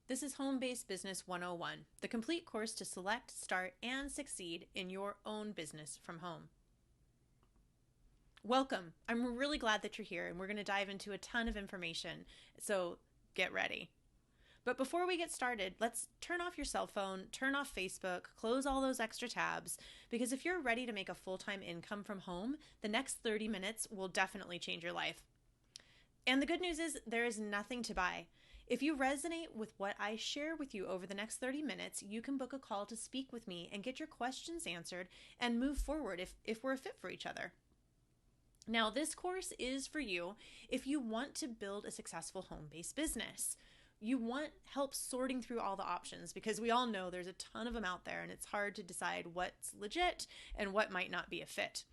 This is Home Based Business 101, the complete course to select, start, and succeed in your own business from home. Welcome. I'm really glad that you're here, and we're going to dive into a ton of information, so get ready. But before we get started, let's turn off your cell phone, turn off Facebook, close all those extra tabs, because if you're ready to make a full-time income from home, the next 30 minutes will definitely change your life. And the good news is there is nothing to buy. If you resonate with what I share with you over the next 30 minutes, you can book a call to speak with me and get your questions answered and move forward if we're a fit for each other. Now, this course is for you if you want to build a successful home-based business. You want help sorting through all the options because we all know there's a ton of them out there and it's hard to decide what's legit and what might not be a fit.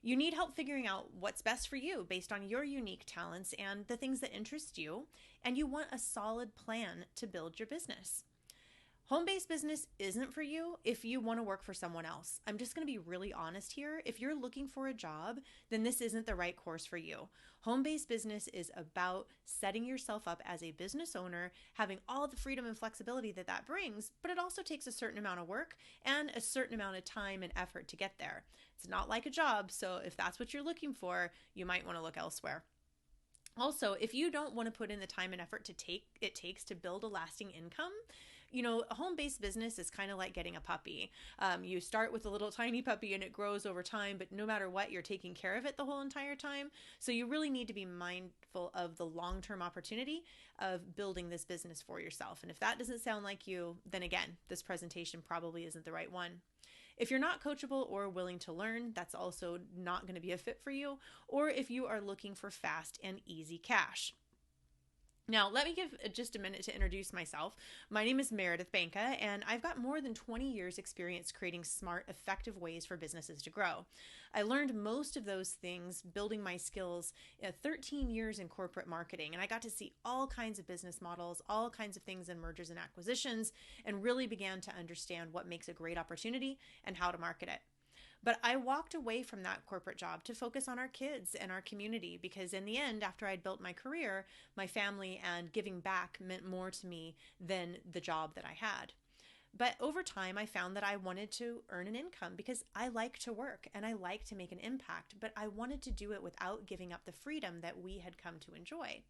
You need help figuring out what's best for you based on your unique talents and the things that interest you, and you want a solid plan to build your business. Home-based business isn't for you if you want to work for someone else. I'm just going to be really honest here. If you're looking for a job, then this isn't the right course for you. Home-based business is about setting yourself up as a business owner, having all the freedom and flexibility that brings, but it also takes a certain amount of work and a certain amount of time and effort to get there. It's not like a job, so if that's what you're looking for, you might want to look elsewhere. Also, if you don't want to put in the time and effort it takes to build a lasting income, a home-based business is kind of like getting a puppy. You start with a little tiny puppy and it grows over time, but no matter what, you're taking care of it the whole entire time. So you really need to be mindful of the long-term opportunity of building this business for yourself. And if that doesn't sound like you, then again, this presentation probably isn't the right one. If you're not coachable or willing to learn, that's also not going to be a fit for you, or if you are looking for fast and easy cash. Now, let me give just a minute to introduce myself. My name is Meredith Banka, and I've got more than 20 years experience creating smart, effective ways for businesses to grow. I learned most of those things building my skills 13 years in corporate marketing, and I got to see all kinds of business models, all kinds of things in mergers and acquisitions, and really began to understand what makes a great opportunity and how to market it. But I walked away from that corporate job to focus on our kids and our community because in the end, after I'd built my career, my family and giving back meant more to me than the job that I had. But over time, I found that I wanted to earn an income because I like to work and I like to make an impact, but I wanted to do it without giving up the freedom that we had come to enjoy.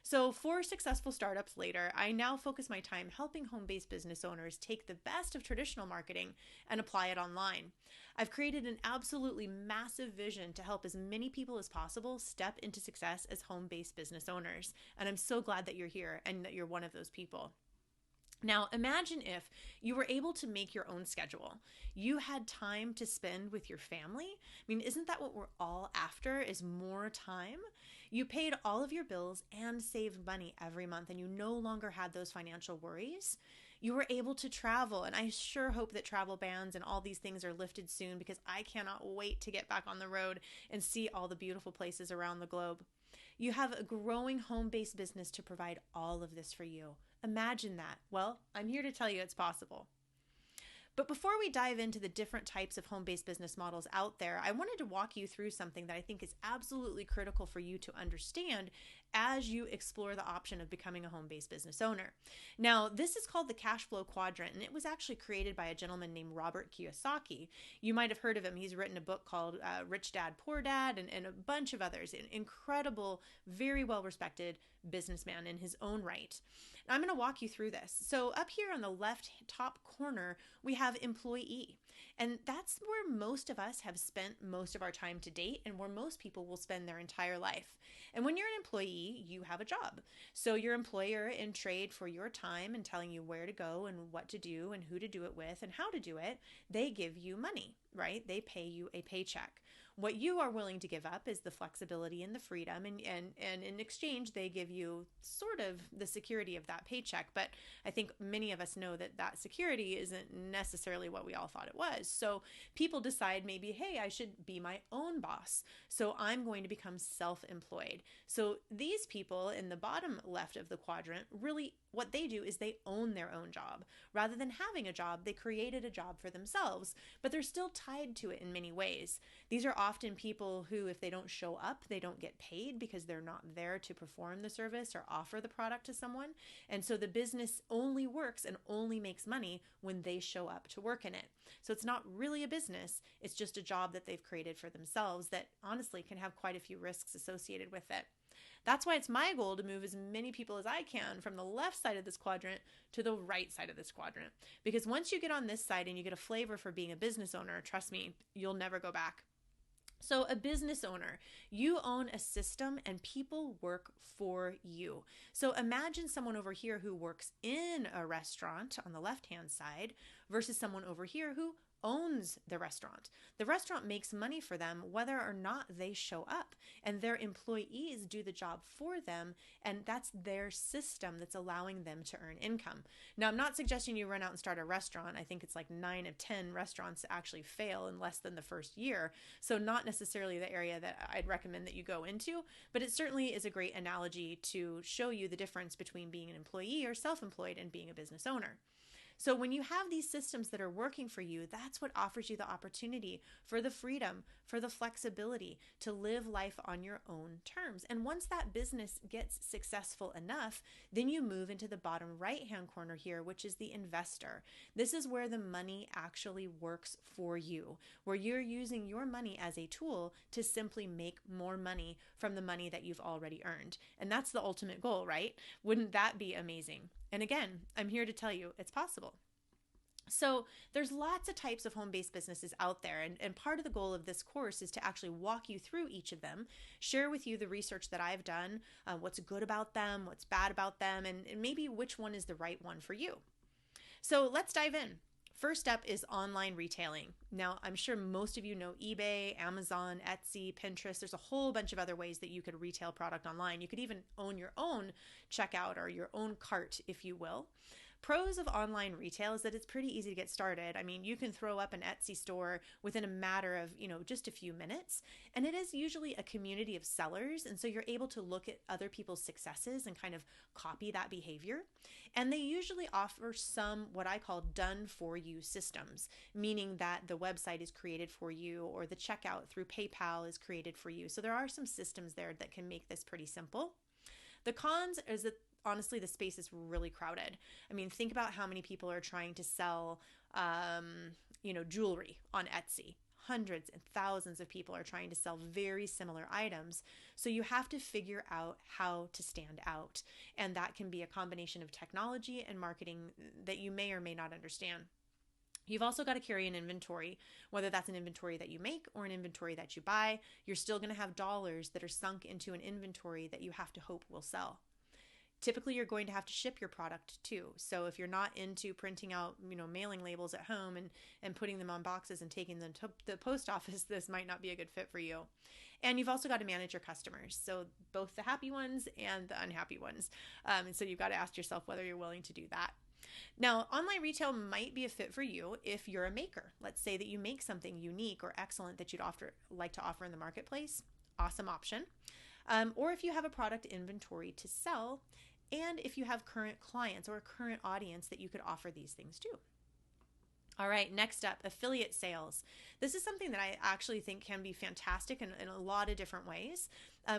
So 4 successful startups later, I now focus my time helping home-based business owners take the best of traditional marketing and apply it online. I've created an absolutely massive vision to help as many people as possible step into success as home-based business owners. And I'm so glad that you're here and that you're one of those people. Now, imagine if you were able to make your own schedule. You had time to spend with your family. I mean, isn't that what we're all after, is more time? You paid all of your bills and saved money every month, and you no longer had those financial worries. You were able to travel, and I sure hope that travel bans and all these things are lifted soon because I cannot wait to get back on the road and see all the beautiful places around the globe. You have a growing home-based business to provide all of this for you. Imagine that. Well, I'm here to tell you it's possible. But before we dive into the different types of home-based business models out there, I wanted to walk you through something that I think is absolutely critical for you to understand as you explore the option of becoming a home-based business owner. Now, this is called the cash flow quadrant, and it was actually created by a gentleman named Robert Kiyosaki. You might have heard of him. He's written a book called Rich Dad, Poor Dad, and a bunch of others. An incredible, very well-respected businessman in his own right. And I'm going to walk you through this. So up here on the left top corner, we have employee. And that's where most of us have spent most of our time to date and where most people will spend their entire life. And when you're an employee, you have a job. So your employer, in trade for your time and telling you where to go and what to do and who to do it with and how to do it, they give you money, right? They pay you a paycheck. What you are willing to give up is the flexibility and the freedom, and in exchange, they give you sort of the security of that paycheck. But I think many of us know that that security isn't necessarily what we all thought it was. So people decide maybe, hey, I should be my own boss. So I'm going to become self-employed. So these people in the bottom left of the quadrant really what they do is they own their own job. Rather than having a job, they created a job for themselves, but they're still tied to it in many ways. These are often people who, if they don't show up, they don't get paid because they're not there to perform the service or offer the product to someone. And so the business only works and only makes money when they show up to work in it. So it's not really a business, it's just a job that they've created for themselves that honestly can have quite a few risks associated with it. That's why it's my goal to move as many people as I can from the left side of this quadrant to the right side of this quadrant. Because once you get on this side and you get a flavor for being a business owner, trust me, you'll never go back. So a business owner, you own a system and people work for you. So imagine someone over here who works in a restaurant on the left-hand side versus someone over here who owns the restaurant. The restaurant makes money for them whether or not they show up, and their employees do the job for them, and that's their system that's allowing them to earn income. Now, I'm not suggesting you run out and start a restaurant. I think it's like 9 of 10 restaurants actually fail in less than the first year, so not necessarily the area that I'd recommend that you go into, but it certainly is a great analogy to show you the difference between being an employee or self-employed and being a business owner. So when you have these systems that are working for you, that's what offers you the opportunity for the freedom, for the flexibility to live life on your own terms. And once that business gets successful enough, then you move into the bottom right-hand corner here, which is the investor. This is where the money actually works for you, where you're using your money as a tool to simply make more money from the money that you've already earned. And that's the ultimate goal, right? Wouldn't that be amazing? And again, I'm here to tell you it's possible. So there's lots of types of home-based businesses out there. And part of the goal of this course is to actually walk you through each of them, share with you the research that I've done, what's good about them, what's bad about them, and maybe which one is the right one for you. So let's dive in. First up is online retailing. Now, I'm sure most of you know eBay, Amazon, Etsy, Pinterest. There's a whole bunch of other ways that you could retail product online. You could even own your own checkout or your own cart, if you will. Pros of online retail is that it's pretty easy to get started. I mean, you can throw up an Etsy store within a matter of, just a few minutes. And it is usually a community of sellers. And so you're able to look at other people's successes and kind of copy that behavior. And they usually offer some what I call done for you systems, meaning that the website is created for you or the checkout through PayPal is created for you. So there are some systems there that can make this pretty simple. The cons is that honestly, the space is really crowded. I mean, think about how many people are trying to sell, jewelry on Etsy. Hundreds and thousands of people are trying to sell very similar items. So you have to figure out how to stand out. And that can be a combination of technology and marketing that you may or may not understand. You've also got to carry an inventory, whether that's an inventory that you make or an inventory that you buy. You're still going to have dollars that are sunk into an inventory that you have to hope will sell. Typically, you're going to have to ship your product too. So if you're not into printing out, mailing labels at home and putting them on boxes and taking them to the post office, this might not be a good fit for you. And you've also got to manage your customers. So both the happy ones and the unhappy ones. And so you've got to ask yourself whether you're willing to do that. Now, online retail might be a fit for you if you're a maker. Let's say that you make something unique or excellent that you'd like to offer in the marketplace. Awesome option. Or if you have a product inventory to sell, and if you have current clients or a current audience that you could offer these things to. All right, next up, affiliate sales. This is something that I actually think can be fantastic in a lot of different ways.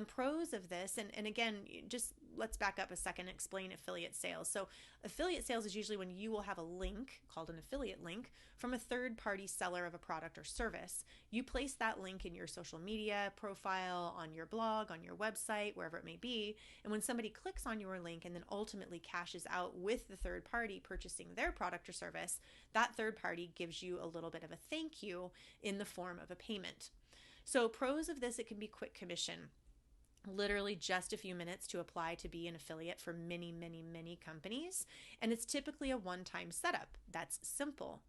Pros of this, and again, just let's back up a second and explain affiliate sales. So affiliate sales is usually when you will have a link called an affiliate link from a third-party seller of a product or service. You place that link in your social media profile, on your blog, on your website, wherever it may be. And when somebody clicks on your link and then ultimately cashes out with the third party purchasing their product or service, that third party gives you a little bit of a thank you in the form of a payment. So pros of this, it can be quick commission. Literally just a few minutes to apply to be an affiliate for many, many, many companies. And it's typically a one-time setup. That's simple.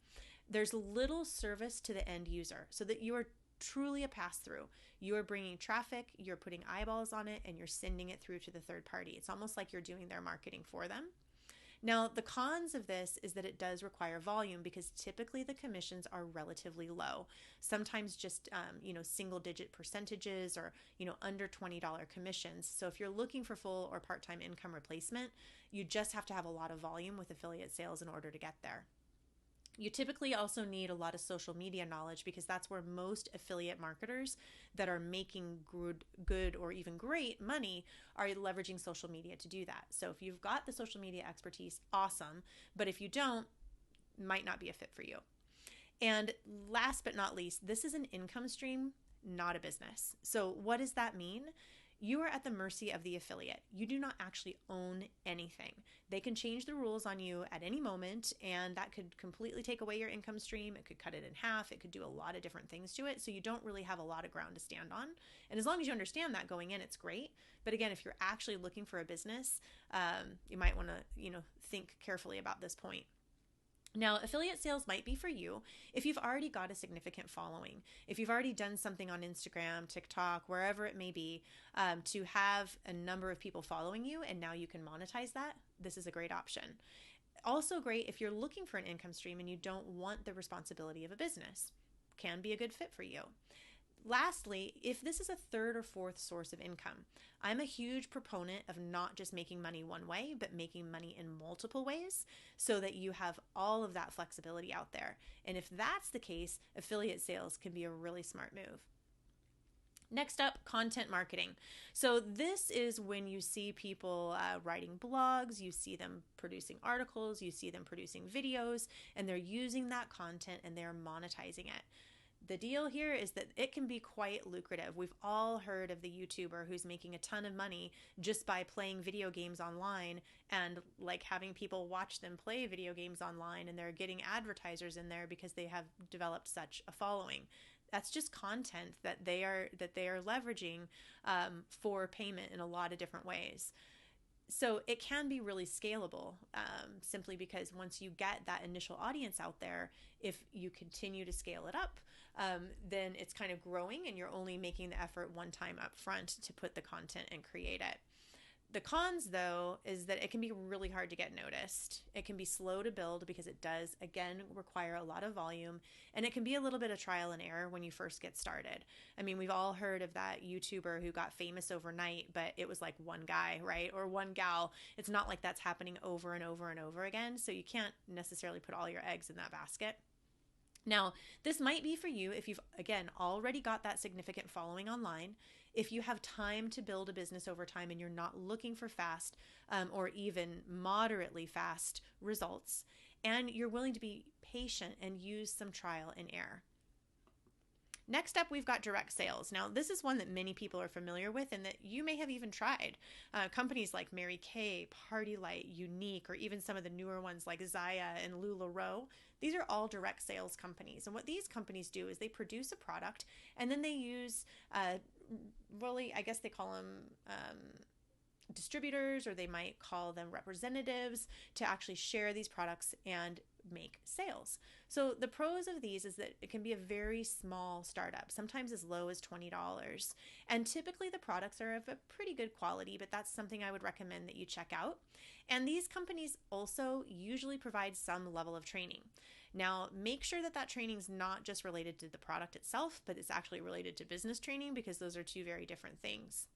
There's little service to the end user so that you are truly a pass-through. You are bringing traffic, you're putting eyeballs on it, and you're sending it through to the third party. It's almost like you're doing their marketing for them. Now, the cons of this is that it does require volume because typically the commissions are relatively low. Sometimes just, single digit percentages or, under $20 commissions. So if you're looking for full or part-time income replacement, you just have to have a lot of volume with affiliate sales in order to get there. You typically also need a lot of social media knowledge because that's where most affiliate marketers that are making good or even great money are leveraging social media to do that. So if you've got the social media expertise, awesome. But if you don't, might not be a fit for you. And last but not least, this is an income stream, not a business. So what does that mean? You are at the mercy of the affiliate. You do not actually own anything. They can change the rules on you at any moment, and that could completely take away your income stream. It could cut it in half. It could do a lot of different things to it. So you don't really have a lot of ground to stand on. And as long as you understand that going in, it's great. But again, if you're actually looking for a business, you might want to, think carefully about this point. Now, affiliate sales might be for you if you've already got a significant following, if you've already done something on Instagram, TikTok, wherever it may be, to have a number of people following you, and now you can monetize that. This is a great option. Also great if you're looking for an income stream and you don't want the responsibility of a business. Can be a good fit for you. Lastly, if this is a third or fourth source of income, I'm a huge proponent of not just making money one way, but making money in multiple ways so that you have all of that flexibility out there. And if that's the case, affiliate sales can be a really smart move. Next up, content marketing. So this is when you see people writing blogs, you see them producing articles, you see them producing videos, and they're using that content and they're monetizing it. The deal here is that it can be quite lucrative. We've all heard of the YouTuber who's making a ton of money just by playing video games online and like having people watch them play video games online, and they're getting advertisers in there because they have developed such a following. That's just content that they are leveraging for payment in a lot of different ways. So it can be really scalable simply because once you get that initial audience out there, if you continue to scale it up, then it's kind of growing and you're only making the effort one time up front to put the content and create it. The cons, though, is that it can be really hard to get noticed. It can be slow to build because it does, again, require a lot of volume, and it can be a little bit of trial and error when you first get started. I mean, we've all heard of that YouTuber who got famous overnight, but it was like one guy, right? Or one gal. It's not like that's happening over and over and over again, so you can't necessarily put all your eggs in that basket. Now, this might be for you if you've, again, already got that significant following online, if you have time to build a business over time and you're not looking for fast or even moderately fast results, and you're willing to be patient and use some trial and error. Next up, we've got direct sales. Now, this is one that many people are familiar with and that you may have even tried. Companies like Mary Kay, Party Light, Younique, or even some of the newer ones like Zaya and LuLaRoe, these are all direct sales companies. And what these companies do is they produce a product and then they use really, I guess they call them distributors, or they might call them representatives, to actually share these products and make sales. So the pros of these is that it can be a very small startup, sometimes as low as $20. And typically the products are of a pretty good quality, but that's something I would recommend that you check out. And these companies also usually provide some level of training. Now, make sure that that training is not just related to the product itself, but it's actually related to business training, because those are two very different things.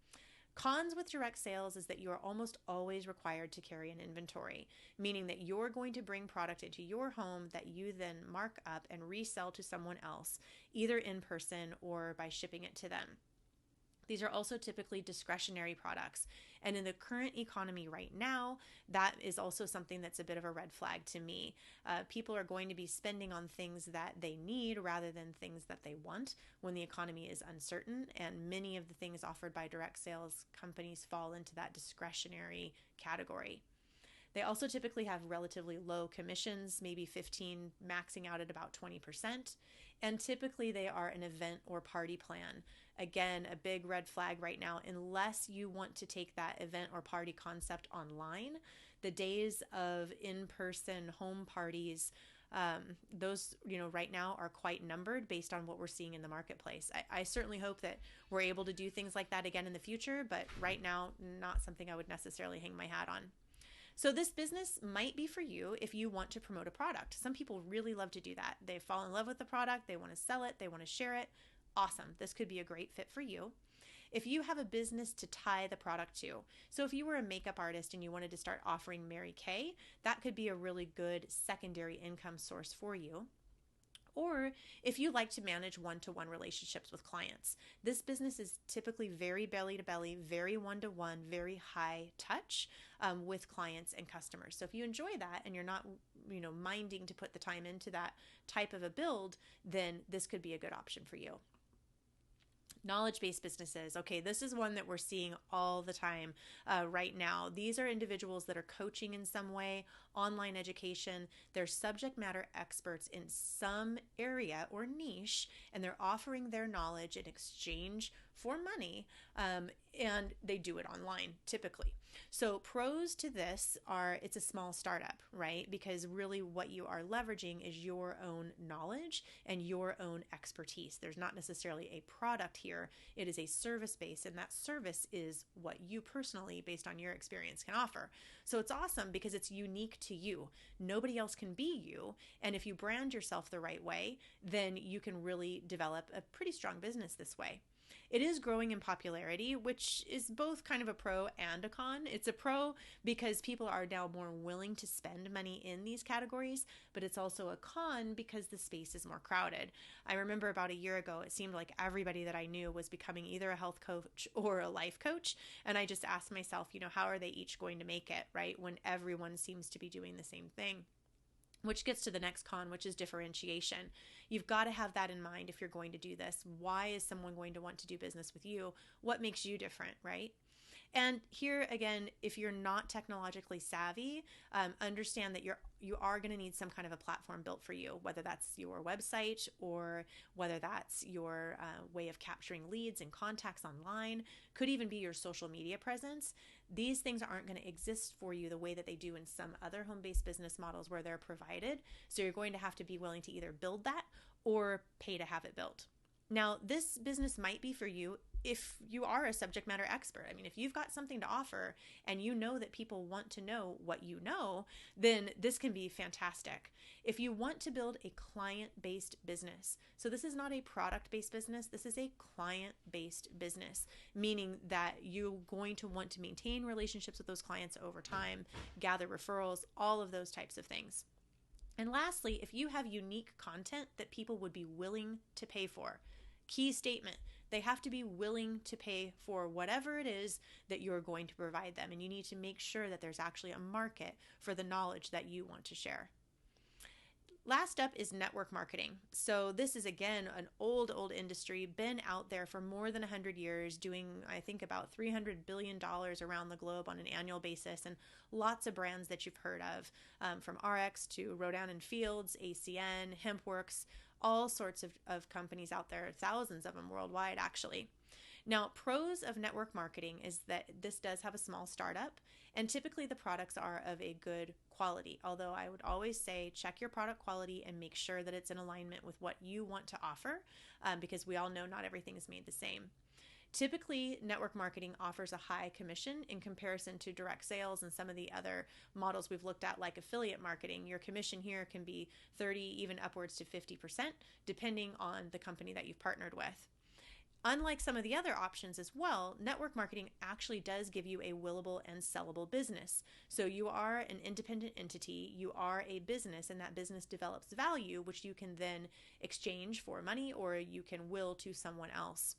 Cons with direct sales is that you are almost always required to carry an inventory, meaning that you're going to bring product into your home that you then mark up and resell to someone else, either in person or by shipping it to them. These are also typically discretionary products. And in the current economy right now, that is also something that's a bit of a red flag to me. People are going to be spending on things that they need rather than things that they want when the economy is uncertain. And many of the things offered by direct sales companies fall into that discretionary category. They also typically have relatively low commissions, maybe 15, maxing out at about 20%. And typically they are an event or party plan. Again, a big red flag right now, unless you want to take that event or party concept online. The days of in-person home parties, those, right now are quite numbered based on what we're seeing in the marketplace. I certainly hope that we're able to do things like that again in the future, but right now, not something I would necessarily hang my hat on. So this business might be for you if you want to promote a product. Some people really love to do that. They fall in love with the product, they want to sell it, they want to share it. Awesome. This could be a great fit for you. If you have a business to tie the product to, so if you were a makeup artist and you wanted to start offering Mary Kay, that could be a really good secondary income source for you. Or if you like to manage one-to-one relationships with clients, this business is typically very belly to belly, very one-to-one, very high touch with clients and customers. So if you enjoy that and you're not, minding to put the time into that type of a build, then this could be a good option for you. Knowledge-based businesses. Okay, this is one that we're seeing all the time right now. These are individuals that are coaching in some way, online education. They're subject matter experts in some area or niche, and they're offering their knowledge in exchange for money, and they do it online typically. So pros to this are it's a small startup, right? Because really what you are leveraging is your own knowledge and your own expertise. There's not necessarily a product here. It is a service base, and that service is what you personally, based on your experience, can offer. So it's awesome because it's unique to you. Nobody else can be you. And if you brand yourself the right way, then you can really develop a pretty strong business this way. It is growing in popularity, which is both kind of a pro and a con. It's a pro because people are now more willing to spend money in these categories, but it's also a con because the space is more crowded. I remember about a year ago, it seemed like everybody that I knew was becoming either a health coach or a life coach. And I just asked myself, how are they each going to make it, right? When everyone seems to be doing the same thing. Which gets to the next con, which is differentiation. You've got to have that in mind if you're going to do this. Why is someone going to want to do business with you? What makes you different, right? And here again, if you're not technologically savvy, understand that you are going to need some kind of a platform built for you, whether that's your website or whether that's your way of capturing leads and contacts online, could even be your social media presence. These things aren't going to exist for you the way that they do in some other home-based business models where they're provided. So you're going to have to be willing to either build that or pay to have it built. Now, this business might be for you if you are a subject matter expert. I mean, if you've got something to offer and you know that people want to know what you know, then this can be fantastic. If you want to build a client-based business, so this is not a product-based business, this is a client-based business, meaning that you're going to want to maintain relationships with those clients over time, gather referrals, all of those types of things. And lastly, if you have unique content that people would be willing to pay for, key statement, they have to be willing to pay for whatever it is that you're going to provide them. And you need to make sure that there's actually a market for the knowledge that you want to share. Last up is network marketing. So this is, again, an old industry, been out there for more than 100 years, doing, I think, about $300 billion around the globe on an annual basis, and lots of brands that you've heard of, from RX to Rodan and Fields, ACN, HempWorks, all sorts of companies out there, thousands of them worldwide, actually. Now, pros of network marketing is that this does have a small startup, and typically the products are of a good quality. Although I would always say check your product quality and make sure that it's in alignment with what you want to offer, because we all know not everything is made the same. Typically, network marketing offers a high commission in comparison to direct sales and some of the other models we've looked at, like affiliate marketing. Your commission here can be 30, even upwards to 50%, depending on the company that you've partnered with. Unlike some of the other options as well, network marketing actually does give you a willable and sellable business. So you are an independent entity, you are a business, and that business develops value, which you can then exchange for money or you can will to someone else.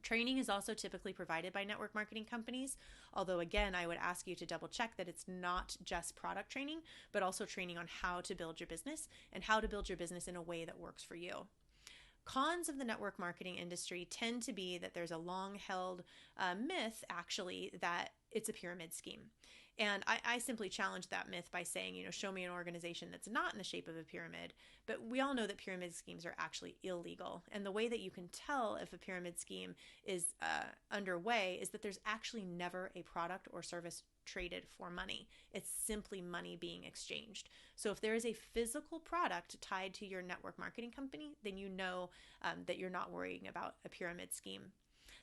Training is also typically provided by network marketing companies, although again, I would ask you to double check that it's not just product training, but also training on how to build your business and how to build your business in a way that works for you. Cons of the network marketing industry tend to be that there's a long-held myth, actually, that it's a pyramid scheme. And I simply challenge that myth by saying, show me an organization that's not in the shape of a pyramid. But we all know that pyramid schemes are actually illegal. And the way that you can tell if a pyramid scheme is underway is that there's actually never a product or service traded for money. It's simply money being exchanged. So if there is a physical product tied to your network marketing company, then you know that you're not worrying about a pyramid scheme.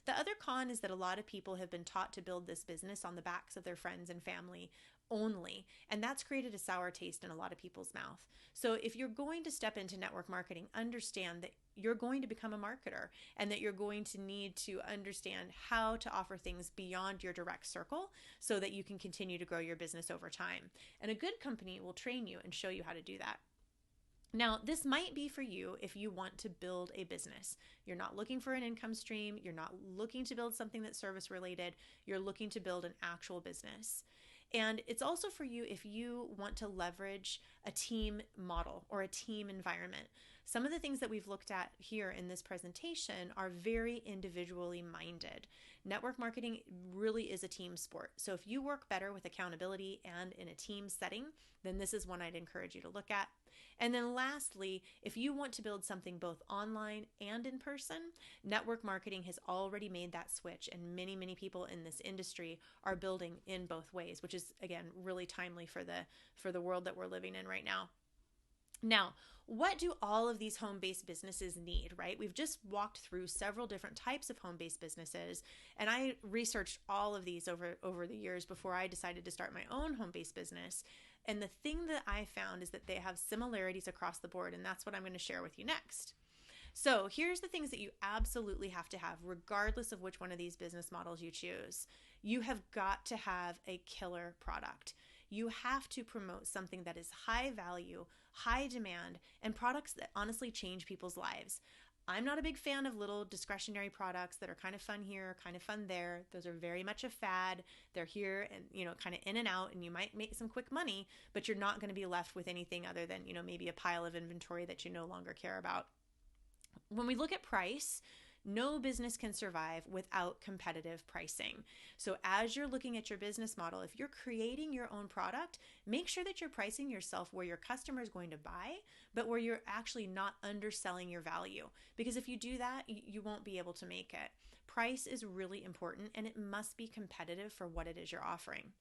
The other con is that a lot of people have been taught to build this business on the backs of their friends and family, only. And that's created a sour taste in a lot of people's mouth. So if you're going to step into network marketing, understand that you're going to become a marketer and that you're going to need to understand how to offer things beyond your direct circle so that you can continue to grow your business over time. And a good company will train you and show you how to do that. Now, this might be for you if you want to build a business. You're not looking for an income stream. You're not looking to build something that's service related. You're looking to build an actual business. And it's also for you if you want to leverage a team model or a team environment. Some of the things that we've looked at here in this presentation are very individually minded. Network marketing really is a team sport. So if you work better with accountability and in a team setting, then this is one I'd encourage you to look at. And then lastly, if you want to build something both online and in person, network marketing has already made that switch, and many, many people in this industry are building in both ways, which is, again, really timely for the world that we're living in right now. Now, what do all of these home-based businesses need, right? We've just walked through several different types of home-based businesses, and I researched all of these over the years before I decided to start my own home-based business. And the thing that I found is that they have similarities across the board, and that's what I'm going to share with you next. So here's the things that you absolutely have to have, regardless of which one of these business models you choose. You have got to have a killer product. You have to promote something that is high value, high demand, and products that honestly change people's lives. I'm not a big fan of little discretionary products that are kind of fun here, kind of fun there. Those are very much a fad. They're here and, kind of in and out, and you might make some quick money, but you're not going to be left with anything other than, maybe a pile of inventory that you no longer care about. When we look at price, no business can survive without competitive pricing. So as you're looking at your business model, if you're creating your own product, make sure that you're pricing yourself where your customer is going to buy, but where you're actually not underselling your value. Because if you do that, you won't be able to make it. Price is really important, and it must be competitive for what it is you're offering.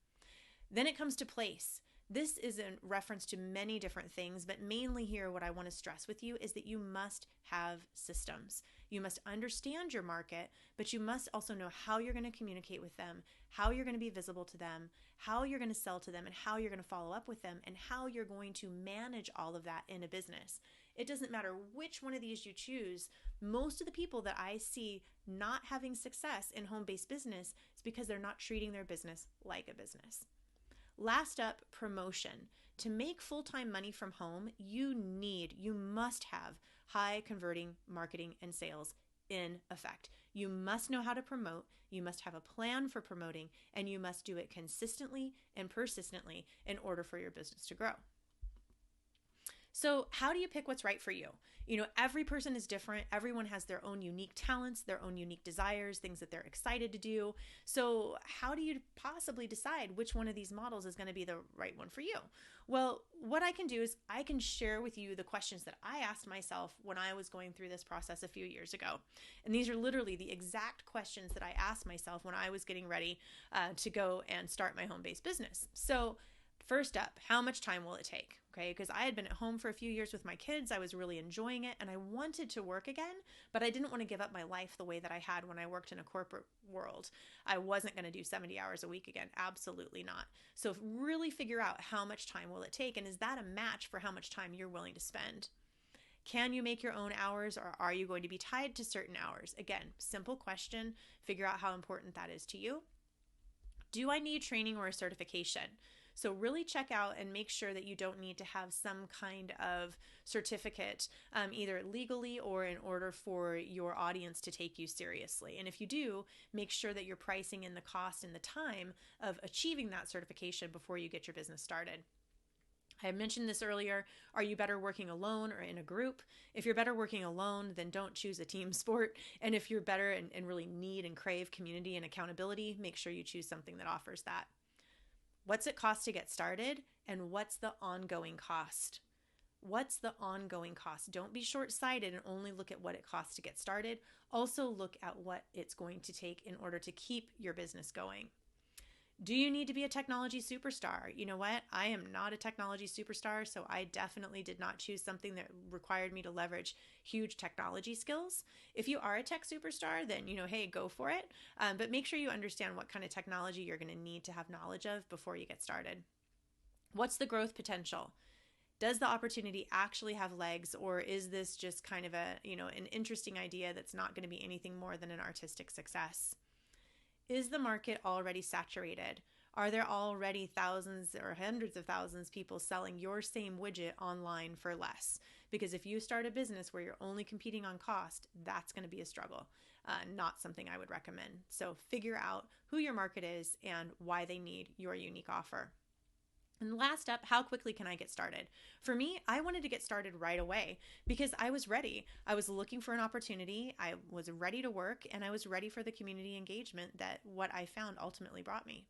Then it comes to place. This is in reference to many different things, but mainly here what I want to stress with you is that you must have systems. You must understand your market, but you must also know how you're going to communicate with them, how you're going to be visible to them, how you're going to sell to them, and how you're going to follow up with them, and how you're going to manage all of that in a business. It doesn't matter which one of these you choose. Most of the people that I see not having success in home-based business is because they're not treating their business like a business. Last up, promotion. To make full-time money from home, you must have high converting marketing and sales in effect. You must know how to promote, you must have a plan for promoting, and you must do it consistently and persistently in order for your business to grow. So how do you pick what's right for you? Every person is different. Everyone has their own unique talents, their own unique desires, things that they're excited to do. So how do you possibly decide which one of these models is going to be the right one for you? Well, what I can do is I can share with you the questions that I asked myself when I was going through this process a few years ago. And these are literally the exact questions that I asked myself when I was getting ready to go and start my home-based business. So first up, how much time will it take? Okay, because I had been at home for a few years with my kids. I was really enjoying it and I wanted to work again, but I didn't want to give up my life the way that I had when I worked in a corporate world. I wasn't going to do 70 hours a week again. Absolutely not. So really figure out how much time will it take, and is that a match for how much time you're willing to spend? Can you make your own hours, or are you going to be tied to certain hours? Again, simple question. Figure out how important that is to you. Do I need training or a certification? So really check out and make sure that you don't need to have some kind of certificate, either legally or in order for your audience to take you seriously. And if you do, make sure that you're pricing in the cost and the time of achieving that certification before you get your business started. I mentioned this earlier. Are you better working alone or in a group? If you're better working alone, then don't choose a team sport. And if you're better and really need and crave community and accountability, make sure you choose something that offers that. What's it cost to get started, and what's the ongoing cost? What's the ongoing cost? Don't be short-sighted and only look at what it costs to get started. Also look at what it's going to take in order to keep your business going. Do you need to be a technology superstar? You know what? I am not a technology superstar, so I definitely did not choose something that required me to leverage huge technology skills. If you are a tech superstar, then, hey, go for it. But make sure you understand what kind of technology you're going to need to have knowledge of before you get started. What's the growth potential? Does the opportunity actually have legs, or is this just kind of an interesting idea that's not going to be anything more than an artistic success? Is the market already saturated? Are there already thousands or hundreds of thousands of people selling your same widget online for less? Because if you start a business where you're only competing on cost, that's going to be a struggle. Not something I would recommend. So figure out who your market is and why they need your unique offer. And last up, how quickly can I get started? For me, I wanted to get started right away because I was ready. I was looking for an opportunity. I was ready to work, and I was ready for the community engagement that what I found ultimately brought me.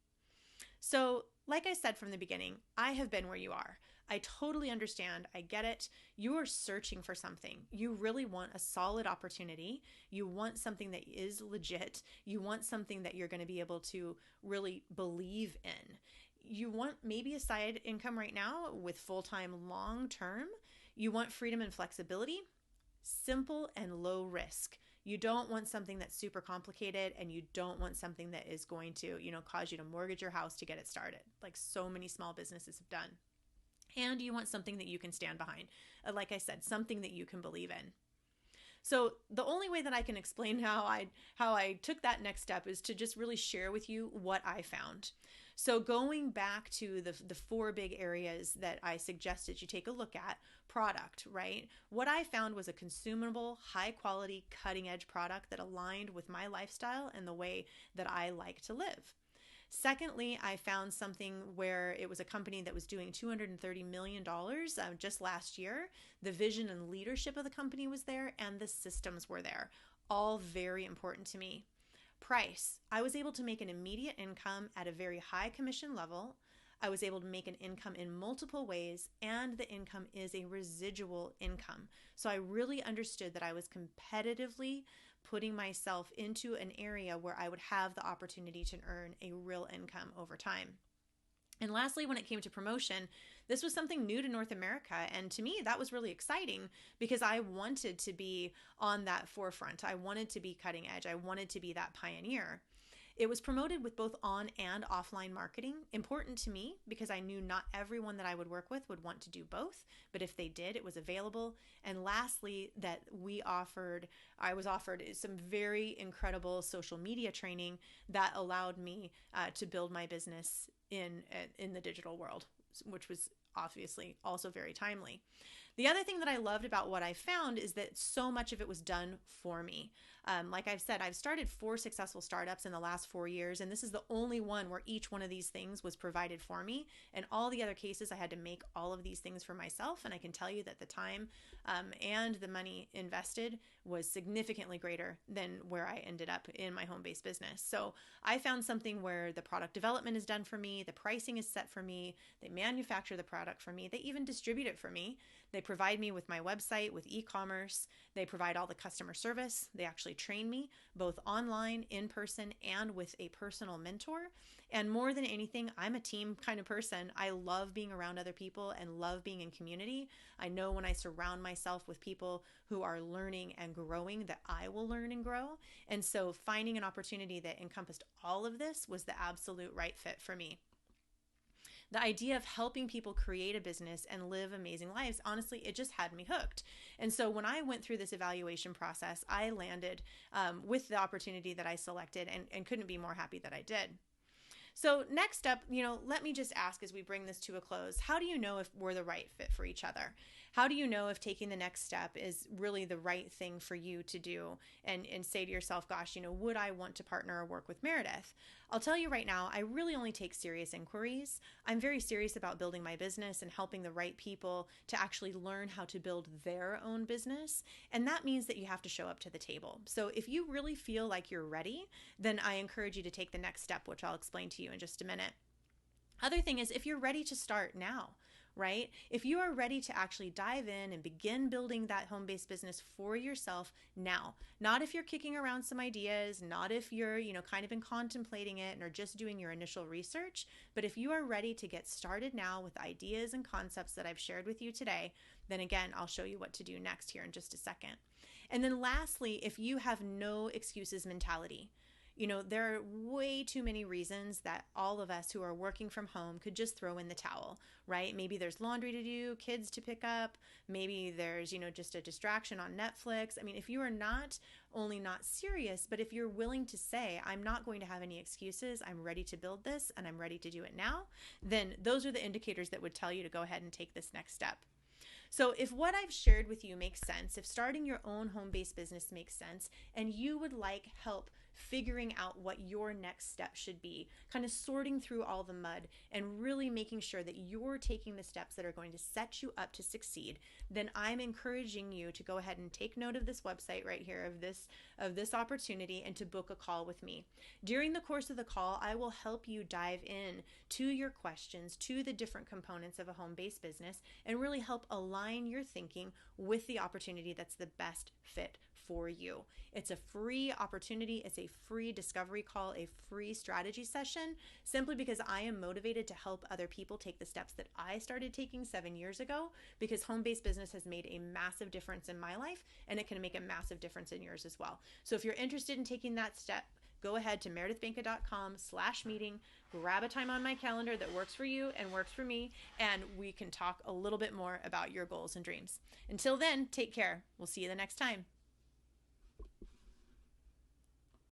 So, like I said from the beginning, I have been where you are. I totally understand. I get it. You are searching for something. You really want a solid opportunity. You want something that is legit. You want something that you're going to be able to really believe in. You want maybe a side income right now with full-time long-term. You want freedom and flexibility, simple and low risk. You don't want something that's super complicated, and you don't want something that is going to, cause you to mortgage your house to get it started, like so many small businesses have done. And you want something that you can stand behind. Like I said, something that you can believe in. So the only way that I can explain how I took that next step is to just really share with you what I found. So going back to the four big areas that I suggested you take a look at, product, right? What I found was a consumable, high quality, cutting edge product that aligned with my lifestyle and the way that I like to live. Secondly, I found something where it was a company that was doing $230 million just last year. The vision and leadership of the company was there, and the systems were there. All very important to me. Price. I was able to make an immediate income at a very high commission level. I was able to make an income in multiple ways, and the income is a residual income. So I really understood that I was competitively putting myself into an area where I would have the opportunity to earn a real income over time. And lastly, when it came to promotion, this was something new to North America. And to me, that was really exciting because I wanted to be on that forefront. I wanted to be cutting edge. I wanted to be that pioneer. It was promoted with both on and offline marketing, important to me because I knew not everyone that I would work with would want to do both, but if they did, it was available. And lastly, that I was offered some very incredible social media training that allowed me to build my business in the digital world, which was obviously also very timely. The other thing that I loved about what I found is that so much of it was done for me. Like I've said, I've started 4 successful startups in the last 4 years, and this is the only one where each one of these things was provided for me. And all the other cases, I had to make all of these things for myself. And I can tell you that the time and the money invested was significantly greater than where I ended up in my home-based business. So I found something where the product development is done for me, the pricing is set for me, they manufacture the product for me, they even distribute it for me. They provide me with my website, with e-commerce. They provide all the customer service. They actually train me both online, in person, and with a personal mentor. And more than anything, I'm a team kind of person. I love being around other people and love being in community. I know when I surround myself with people who are learning and growing that I will learn and grow. And so finding an opportunity that encompassed all of this was the absolute right fit for me. The idea of helping people create a business and live amazing lives, honestly, it just had me hooked. And so when I went through this evaluation process, I landed with the opportunity that I selected and couldn't be more happy that I did. So next up, let me just ask as we bring this to a close, how do you know if we're the right fit for each other? How do you know if taking the next step is really the right thing for you to do and say to yourself, gosh, would I want to partner or work with Meredith? I'll tell you right now, I really only take serious inquiries. I'm very serious about building my business and helping the right people to actually learn how to build their own business. And that means that you have to show up to the table. So if you really feel like you're ready, then I encourage you to take the next step, which I'll explain to you in just a minute. Other thing is if you're ready to start now, right? If you are ready to actually dive in and begin building that home-based business for yourself now, not if you're kicking around some ideas, not if you're, kind of been contemplating it and are just doing your initial research, but if you are ready to get started now with ideas and concepts that I've shared with you today, then again, I'll show you what to do next here in just a second. And then lastly, if you have no excuses mentality, There are way too many reasons that all of us who are working from home could just throw in the towel, right? Maybe there's laundry to do, kids to pick up. Maybe there's, just a distraction on Netflix. I mean, if you are not only not serious, but if you're willing to say, I'm not going to have any excuses, I'm ready to build this and I'm ready to do it now, then those are the indicators that would tell you to go ahead and take this next step. So if what I've shared with you makes sense, if starting your own home-based business makes sense, and you would like help figuring out what your next step should be, kind of sorting through all the mud and really making sure that you're taking the steps that are going to set you up to succeed, then I'm encouraging you to go ahead and take note of this website right here, of this opportunity, and to book a call with me. During the course of the call, I will help you dive in to your questions, to the different components of a home-based business, and really help align your thinking with the opportunity that's the best fit for you. It's a free opportunity. It's a free discovery call, a free strategy session, simply because I am motivated to help other people take the steps that I started taking 7 years ago, because home-based business has made a massive difference in my life, and it can make a massive difference in yours as well. So if you're interested in taking that step, go ahead to meredithbanka.com/meeting, grab a time on my calendar that works for you and works for me, and we can talk a little bit more about your goals and dreams. Until then, take care. We'll see you the next time.